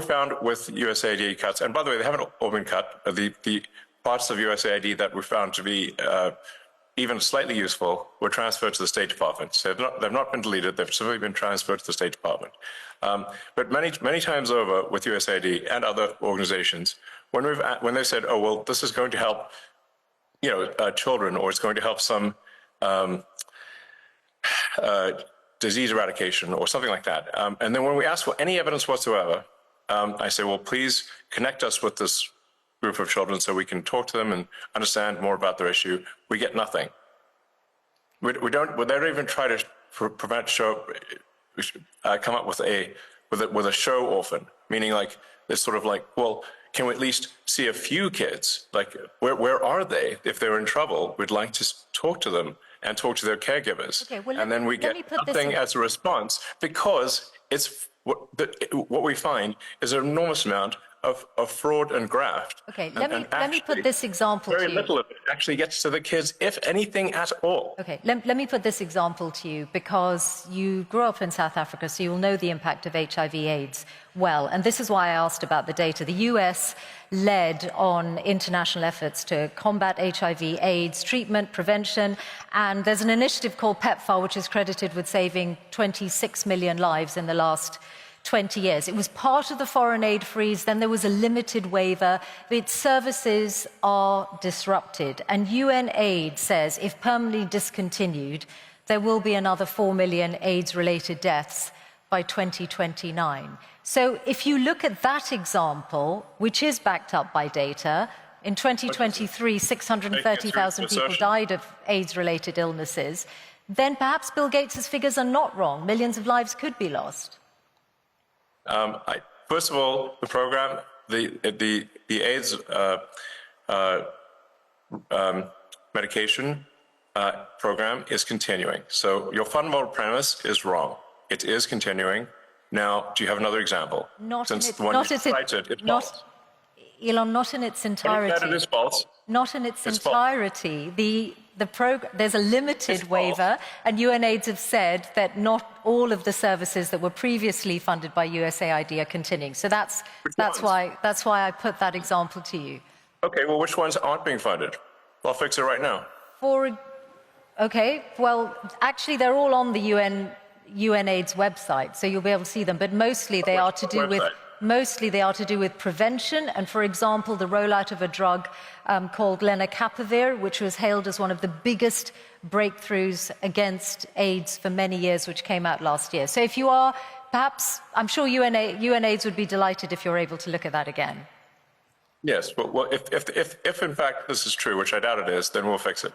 we found with USAID cuts, and by the way, they haven't all been cut. The parts of USAID that we found to be even slightly useful were transferred to the State Department. So they've not been deleted, they've simply been transferred to the State Department. But many times over with USAID and other organizations, when they said, oh, well, this is going to help, children, or it's going to help some disease eradication or something like that. And then when we ask for any evidence whatsoever, I say, well, please connect us with this group of children so we can talk to them and understand more about their issue. We get nothing. They don't even try to come up with a show orphan, meaning like this sort of like, well, can we at least see a few kids? Like, where are they? If they're in trouble, we'd like to talk to them and talk to their caregivers. Okay, well, and then we get nothing as a response, because it's what we find is an enormous amount of fraud and graft. Okay, let me put this example to you. Very little of it actually gets to the kids, if anything at all. Okay, let me put this example to you, because you grew up in South Africa, so you'll know the impact of HIV/AIDS well. And this is why I asked about the data. The US led on international efforts to combat HIV/AIDS treatment, prevention, and there's an initiative called PEPFAR, which is credited with saving 26 million lives in the last 20 years. It was part of the foreign aid freeze, then there was a limited waiver. Its services are disrupted, and UNAID says if permanently discontinued, there will be another 4 million AIDS-related deaths by 2029. So if you look at that example, which is backed up by data, in 2023, 630,000 people died of AIDS-related illnesses, then perhaps Bill Gates's figures are not wrong. Millions of lives could be lost. First of all, the program, the AIDS medication program is continuing. So your fundamental premise is wrong. It is continuing. Now, do you have another example? Elon, not in its entirety. It is false. Not in its entirety. There's a limited waiver, and UNAIDS have said that not all of the services that were previously funded by USAID are continuing. So that's why I put that example to you. Okay, well, which ones aren't being funded? I'll fix it right now. Okay, well, actually, they're all on the UNAIDS website, so you'll be able to see them. But mostly they are to do with. Mostly they are to do with prevention, and for example, the rollout of a drug called lenacapavir, which was hailed as one of the biggest breakthroughs against AIDS for many years, which came out last year. So if you are, perhaps, I'm sure UNAIDS would be delighted if you're able to look at that again. Yes, but if in fact this is true, which I doubt it is, then we'll fix it.